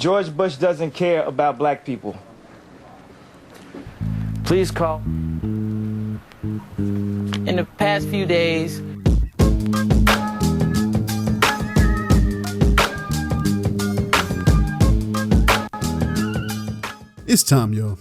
George Bush doesn't care about black people. Please call. In the past few days, it's time, y'all.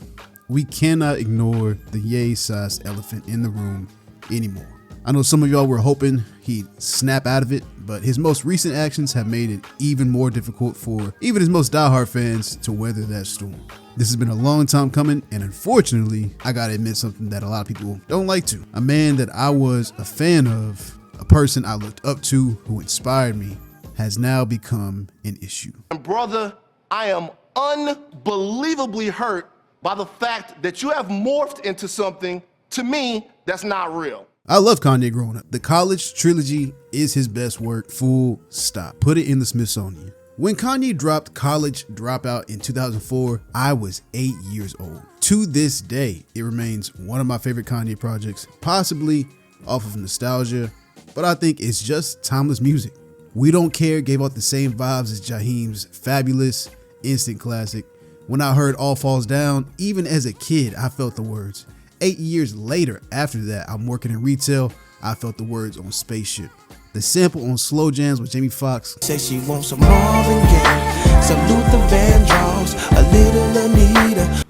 We cannot ignore the Ye-sized elephant in the room anymore. I know some of y'all were hoping he'd snap out of it, but his most recent actions have made it even more difficult for even his most diehard fans to weather that storm. This has been a long time coming, and unfortunately, I gotta admit something that a lot of people don't like to. A man that I was a fan of, a person I looked up to who inspired me, has now become an issue. Brother, I am unbelievably hurt by the fact that you have morphed into something, to me, that's not real. I love Kanye growing up. The College trilogy is his best work, full stop. Put it in the Smithsonian. When Kanye dropped College Dropout in 2004, I was 8 years old. To this day, it remains one of my favorite Kanye projects, possibly off of nostalgia, but I think it's just timeless music. We Don't Care gave out the same vibes as Jaheim's Fabulous, instant classic. When I heard All Falls Down, even as a kid, I felt the words. 8 years later, after that, I'm working in retail, I felt the words on Spaceship. The sample on Slow Jams with Jamie Foxx. Say she wants some Marvin Gaye, some Luther Vandross, a little Anita.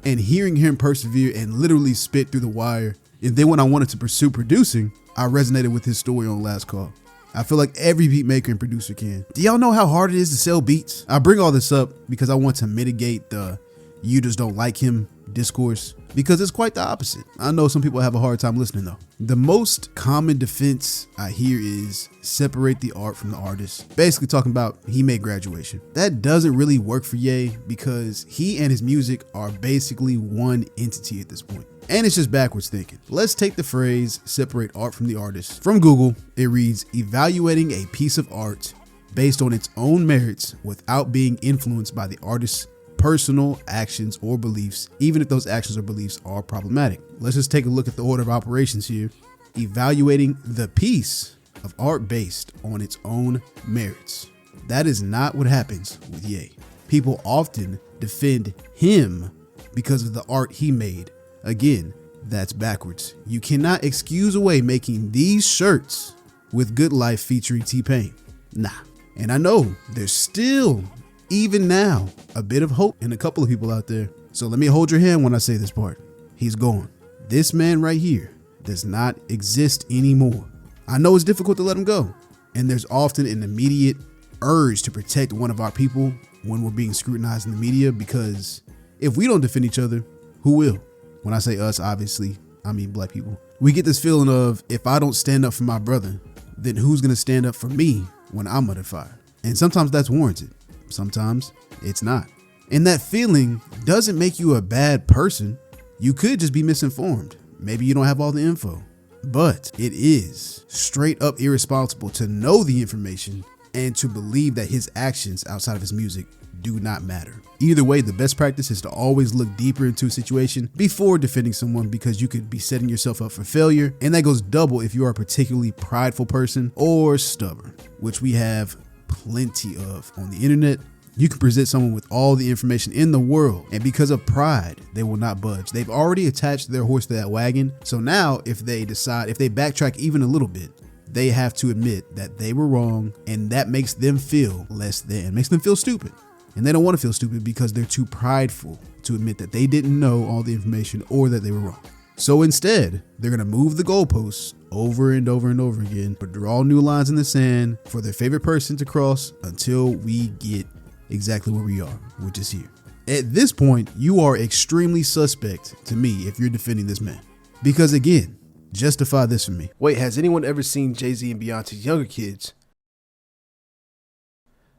And hearing him persevere and literally spit through the wire. And then when I wanted to pursue producing, I resonated with his story on Last Call. I feel like every beat maker and producer can. Do y'all know how hard it is to sell beats? I bring all this up because I want to mitigate the "you just don't like him" discourse, because it's quite the opposite. I know some people have a hard time listening though. The most common defense I hear is separate the art from the artist. Basically talking about he made Graduation. That doesn't really work for Ye because he and his music are basically one entity at this point. And it's just backwards thinking. Let's take the phrase separate art from the artist. From Google, it reads evaluating a piece of art based on its own merits without being influenced by the artist's personal actions or beliefs, even if those actions or beliefs are problematic. Let's just take a look at the order of operations here. Evaluating the piece of art based on its own merits. That is not what happens with Ye. People often defend him because of the art he made. Again, that's backwards. You cannot excuse away making these shirts with Good Life featuring T-Pain. Nah. And I know there's still, even now, a bit of hope in a couple of people out there. So let me hold your hand when I say this part. He's gone. This man right here does not exist anymore. I know it's difficult to let him go. And there's often an immediate urge to protect one of our people when we're being scrutinized in the media, because if we don't defend each other, who will? When I say us, obviously, I mean black people. We get this feeling of, if I don't stand up for my brother, then who's gonna stand up for me when I'm under fire? And sometimes that's warranted. Sometimes it's not. And that feeling doesn't make you a bad person. You could just be misinformed. Maybe you don't have all the info. But it is straight up irresponsible to know the information and to believe that his actions outside of his music do not matter. Either way, the best practice is to always look deeper into a situation before defending someone, because you could be setting yourself up for failure. And that goes double if you are a particularly prideful person or stubborn, which we have plenty of on the internet. You can present someone with all the information in the world, and because of pride, they will not budge. They've already attached their horse to that wagon. So now if they backtrack even a little bit, they have to admit that they were wrong, and that makes them feel less than, makes them feel stupid. And they don't want to feel stupid because they're too prideful to admit that they didn't know all the information or that they were wrong. So instead, they're going to move the goalposts over and over and over again, but draw new lines in the sand for their favorite person to cross until we get exactly where we are, which is here. At this point, you are extremely suspect to me if you're defending this man. Because again, justify this for me. Wait, has anyone ever seen Jay-Z and Beyonce's younger kids?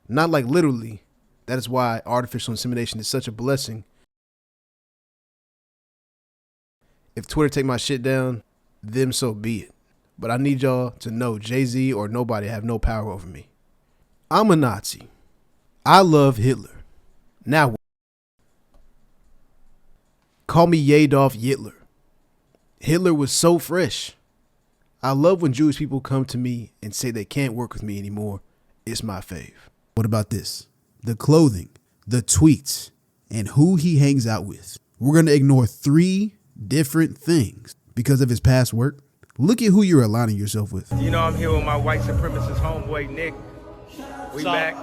Not like literally. That is why artificial insemination is such a blessing. If Twitter take my shit down, then so be it. But I need y'all to know Jay-Z or nobody have no power over me. I'm a Nazi. I love Hitler. Now what? Call me Adolf Hitler. Hitler was so fresh. I love when Jewish people come to me and say they can't work with me anymore. It's my fave. What about this? The clothing the tweets, and who he hangs out with. We're going to ignore 3 different things because of his past work. Look at who you're aligning yourself with. You know, I'm here with my white supremacist homeboy, Nick. We back.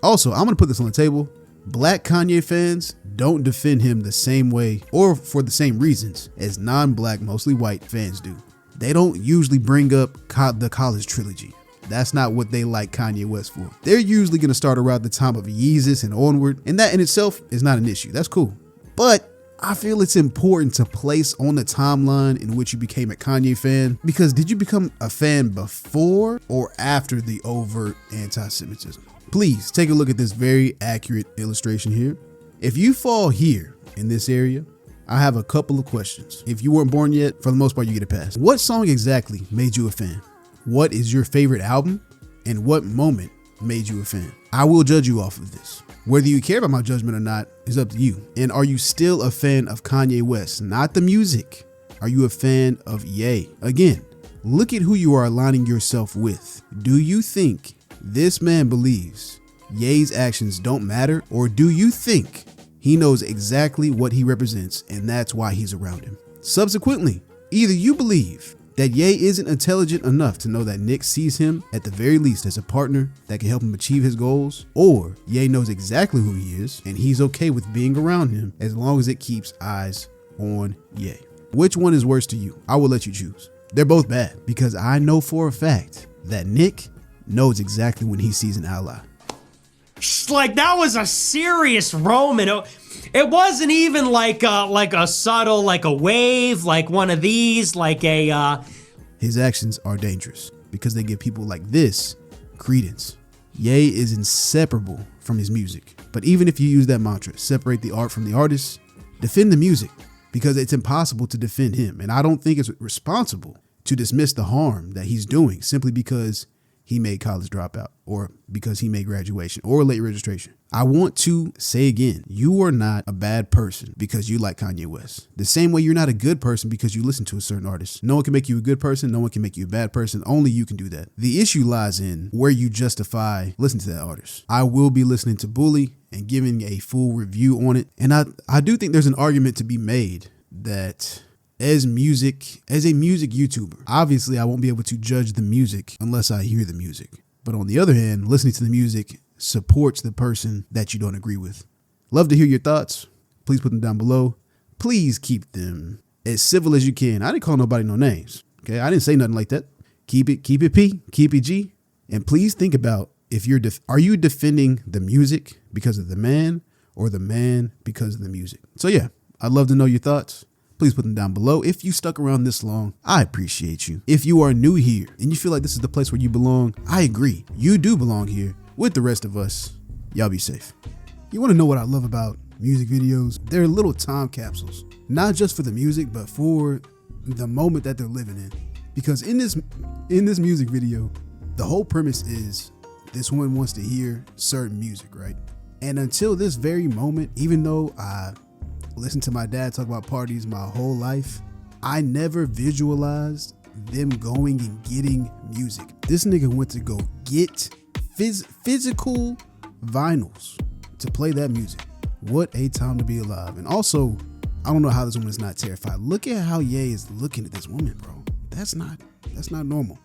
Also, I'm going to put this on the table. Black Kanye fans don't defend him the same way or for the same reasons as non-black, mostly white fans do. They don't usually bring up the college trilogy. That's not what they like Kanye West for. They're usually going to start around the time of Yeezus and onward, and that in itself is not an issue. That's cool. But I feel it's important to place on the timeline in which you became a Kanye fan, because did you become a fan before or after the overt anti-Semitism? Please take a look at this very accurate illustration here. If you fall here in this area, I have a couple of questions. If you weren't born yet, for the most part, you get a pass. What song exactly made you a fan? What is your favorite album? And what moment made you a fan? I will judge you off of this. Whether you care about my judgment or not is up to you. And are you still a fan of Kanye West? Not the music. Are you a fan of Ye? Again, look at who you are aligning yourself with. Do you think this man believes Ye's actions don't matter? Or do you think he knows exactly what he represents and that's why he's around him? Subsequently, either you believe that Ye isn't intelligent enough to know that Nick sees him at the very least as a partner that can help him achieve his goals, or Ye knows exactly who he is and he's okay with being around him as long as it keeps eyes on Ye. Which one is worse to you? I will let you choose. They're both bad because I know for a fact that Nick knows exactly when he sees an ally. Like, that was a serious Roman. It wasn't even like a subtle, like a wave, like one of these, like a His actions are dangerous because they give people like this credence. Ye is inseparable from his music. But even if you use that mantra, separate the art from the artist, defend the music, because it's impossible to defend him. And I don't think it's responsible to dismiss the harm that he's doing simply because he made college dropout or because he made graduation or late registration. I want to say again, you are not a bad person because you like Kanye West. The same way you're not a good person because you listen to a certain artist. No one can make you a good person. No one can make you a bad person. Only you can do that. The issue lies in where you justify listening to that artist. I will be listening to Bully and giving a full review on it. And I do think there's an argument to be made that as a music YouTuber, obviously I won't be able to judge the music unless I hear the music. But on the other hand, listening to the music supports the person that you don't agree with. Love to hear your thoughts. Please put them down below. Please keep them as civil as you can. I didn't call nobody no names. Okay, I didn't say nothing like that. Keep it P, keep it G. And please think about if are you defending the music because of the man or the man because of the music? So yeah, I'd love to know your thoughts. Please put them down below. If you stuck around this long, I appreciate you. If you are new here and you feel like this is the place where you belong, I agree. You do belong here with the rest of us. Y'all be safe. You want to know what I love about music videos? They're little time capsules, not just for the music, but for the moment that they're living in. Because in this music video, the whole premise is this one wants to hear certain music, right? And until this very moment, even though I listened to my dad talk about parties my whole life, I never visualized them going and getting music. This nigga went to go get physical vinyls to play that music. What a time to be alive. And also, I don't know how this woman is not terrified. Look at how Ye is looking at this woman, bro. That's not normal.